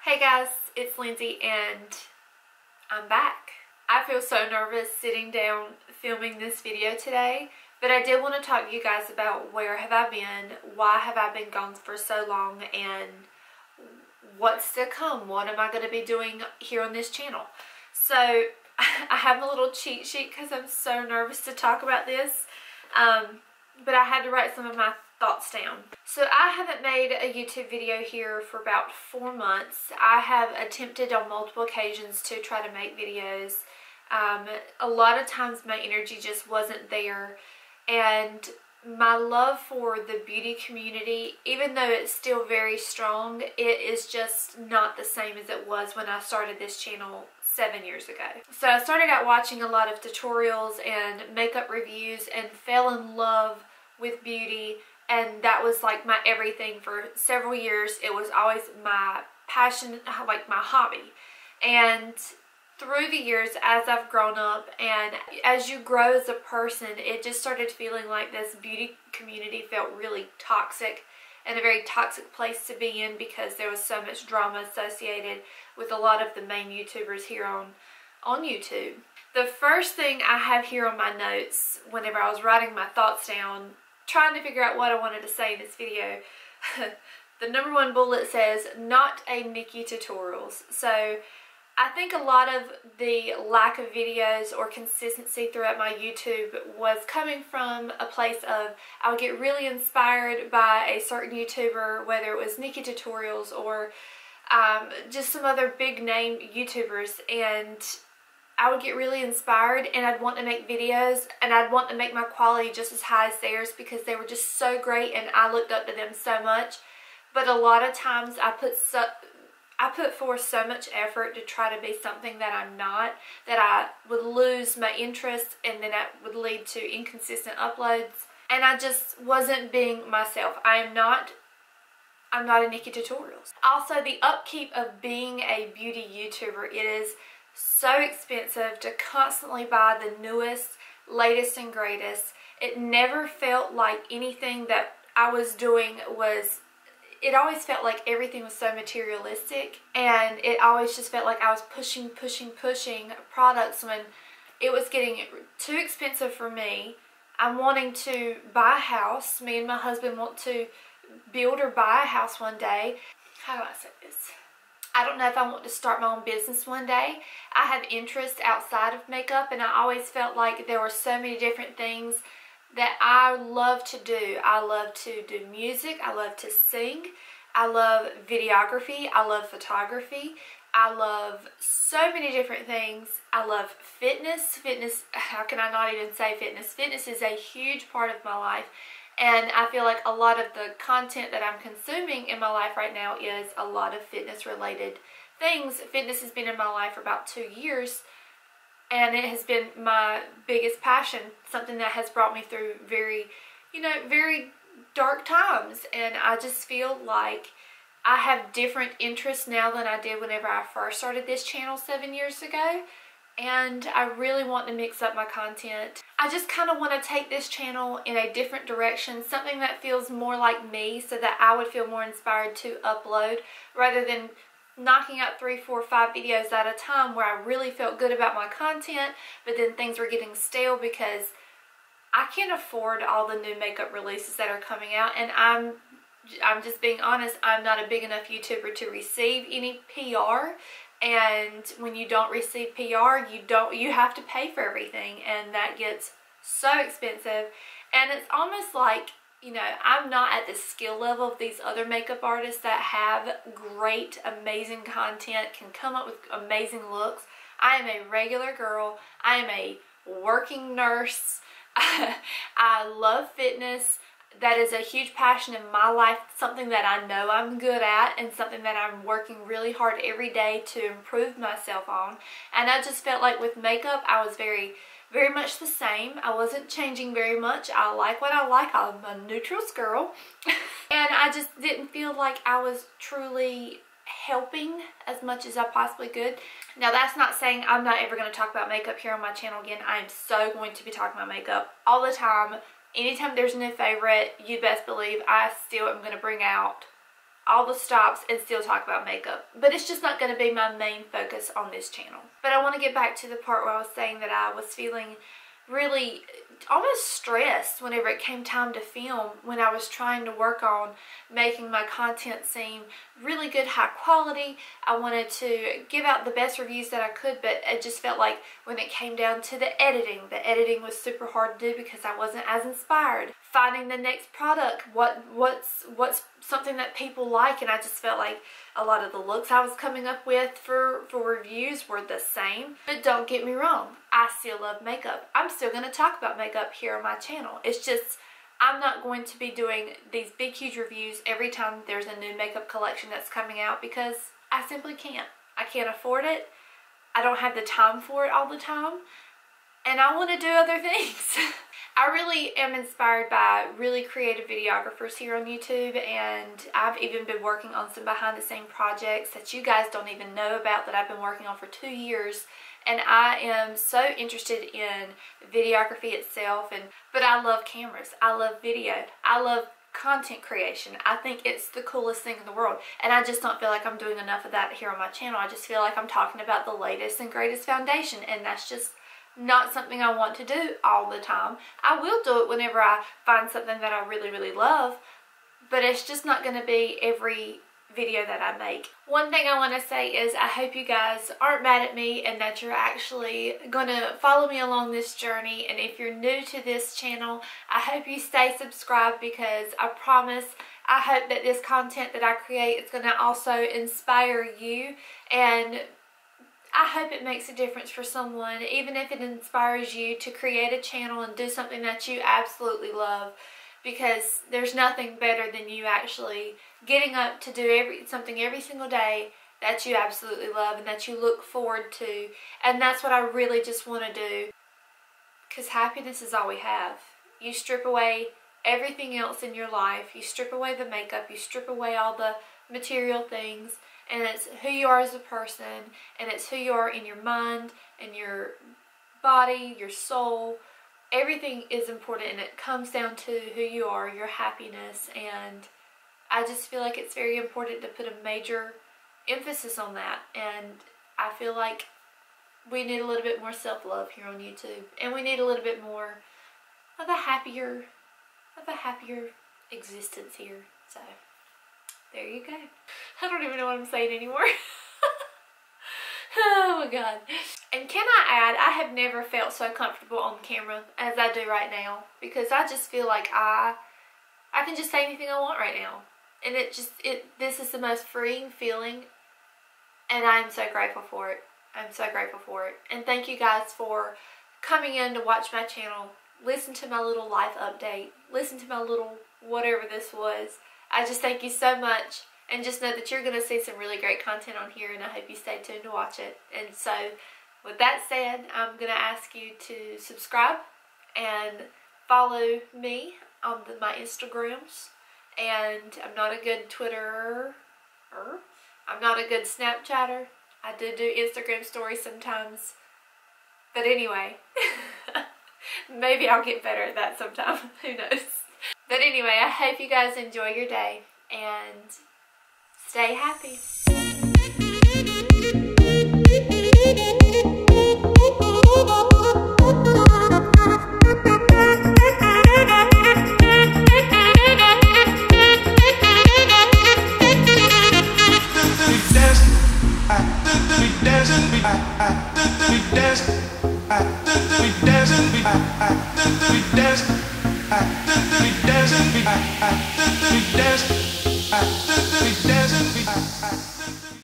Hey guys, it's Lindsay and I'm back. I feel so nervous sitting down filming this video today, but I did want to talk to you guys about where have I been, why have I been gone for so long, and what's to come. What am I going to be doing here on this channel? So I have a little cheat sheet because I'm so nervous to talk about this, but I had to write some of my thoughts down. So I haven't made a YouTube video here for about 4 months. I have attempted on multiple occasions to try to make videos. A lot of times my energy just wasn't there, and my love for the beauty community, even though it's still very strong, it is just not the same as it was when I started this channel 7 years ago. So I started out watching a lot of tutorials and makeup reviews and fell in love with beauty, and that was like my everything for several years. It was always my passion, like my hobby. And through the years, as I've grown up and as you grow as a person, it just started feeling like this beauty community felt really toxic and a very toxic place to be in, because there was so much drama associated with a lot of the main YouTubers here on YouTube. The first thing I have here on my notes, whenever I was writing my thoughts down, trying to figure out what I wanted to say in this video, the number one bullet says, not a Nikki tutorials. So I think a lot of the lack of videos or consistency throughout my YouTube was coming from a place of I would get really inspired by a certain YouTuber, whether it was Nikki tutorials or just some other big name YouTubers, and I would get really inspired and I'd want to make videos and I'd want to make my quality just as high as theirs because they were just so great and I looked up to them so much. But a lot of times I put forth so much effort to try to be something that I'm not, that I would lose my interest, and then that would lead to inconsistent uploads, and I just wasn't being myself. I'm not a Nikki tutorials. Also, the upkeep of being a beauty YouTuber, it is so expensive to constantly buy the newest, latest and greatest. It never felt like anything that I was doing was, it always felt like everything was so materialistic, and it always just felt like I was pushing products when it was getting too expensive for me. I'm wanting to buy a house. Me and my husband want to build or buy a house one day. How do I say this? I don't know if I want to start my own business one day. I have interests outside of makeup, and I always felt like there were so many different things that I love to do. I love to do music. I love to sing. I love videography. I love photography. I love so many different things. I love fitness. How can I not even say fitness? Fitness is a huge part of my life. And I feel like a lot of the content that I'm consuming in my life right now is a lot of fitness related things. Fitness has been in my life for about 2 years, and it has been my biggest passion, something that has brought me through very dark times. And I just feel like I have different interests now than I did whenever I first started this channel 7 years ago. And I really want to mix up my content. I just kind of want to take this channel in a different direction, something that feels more like me, so that I would feel more inspired to upload, rather than knocking out 3, 4, 5 videos at a time where I really felt good about my content, but then things were getting stale because I can't afford all the new makeup releases that are coming out. And I'm just being honest, I'm not a big enough YouTuber to receive any PR. And when you don't receive PR, you have to pay for everything, and that gets so expensive. And it's almost like, I'm not at the skill level of these other makeup artists that have great, amazing content, can come up with amazing looks. I am a regular girl. I am a working nurse. I love fitness. That is a huge passion in my life, something that I know I'm good at, and something that I'm working really hard every day to improve myself on. And I just felt like with makeup, I was very much the same. I wasn't changing very much. I like what I like. I'm a neutrals girl. And I just didn't feel like I was truly helping as much as I possibly could. Now, that's not saying I'm not ever going to talk about makeup here on my channel again. I am so going to be talking about makeup all the time. Anytime there's a new favorite, you best believe I still am going to bring out all the stops and still talk about makeup. But it's just not going to be my main focus on this channel. But I want to get back to the part where I was saying that I was feeling really almost stressed whenever it came time to film, when I was trying to work on making my content seem really good, high quality. I wanted to give out the best reviews that I could, but it just felt like when it came down to the editing was super hard to do because I wasn't as inspired. Finding the next product, what's something that people like, and I just felt like a lot of the looks I was coming up with for reviews were the same. But don't get me wrong, I still love makeup. I'm still going to talk about makeup here on my channel. It's just I'm not going to be doing these big huge reviews every time there's a new makeup collection that's coming out because I simply can't. I can't afford it. I don't have the time for it all the time. And I want to do other things. I really am inspired by really creative videographers here on YouTube, and I've even been working on some behind the scenes projects that you guys don't even know about that I've been working on for 2 years. And I am so interested in videography itself, but I love cameras, I love video, I love content creation. I think it's the coolest thing in the world, and I just don't feel like I'm doing enough of that here on my channel. I just feel like I'm talking about the latest and greatest foundation, and that's just not something I want to do all the time. I will do it whenever I find something that I really, really love, but it's just not going to be every video that I make. One thing I want to say is I hope you guys aren't mad at me and that you're actually going to follow me along this journey. And if you're new to this channel, I hope you stay subscribed, because I promise, I hope that this content that I create is going to also inspire you, and I hope it makes a difference for someone, even if it inspires you to create a channel and do something that you absolutely love. Because there's nothing better than you actually getting up to do something every single day that you absolutely love and that you look forward to. And that's what I really just want to do, because happiness is all we have. You strip away everything else in your life. You strip away the makeup, you strip away all the material things, and it's who you are as a person, and it's who you are in your mind and your body, your soul. Everything is important, and it comes down to who you are, your happiness, and I just feel like it's very important to put a major emphasis on that. And I feel like we need a little bit more self-love here on YouTube, and we need a little bit more of a happier existence here. So there you go. I don't even know what I'm saying anymore. Oh my god. And can I add, I have never felt so comfortable on camera as I do right now, because I just feel like I can just say anything I want right now. And this is the most freeing feeling, and I'm so grateful for it. I'm so grateful for it. And thank you guys for coming in to watch my channel, listen to my little life update, listen to my little whatever this was. I just thank you so much. And just know that you're going to see some really great content on here, and I hope you stay tuned to watch it. And so, with that said, I'm going to ask you to subscribe and follow me on my Instagrams. And I'm not a good Twitterer. I'm not a good Snapchatter. I do Instagram stories sometimes. But anyway, maybe I'll get better at that sometime. Who knows? But anyway, I hope you guys enjoy your day, and stay happy. We dancing,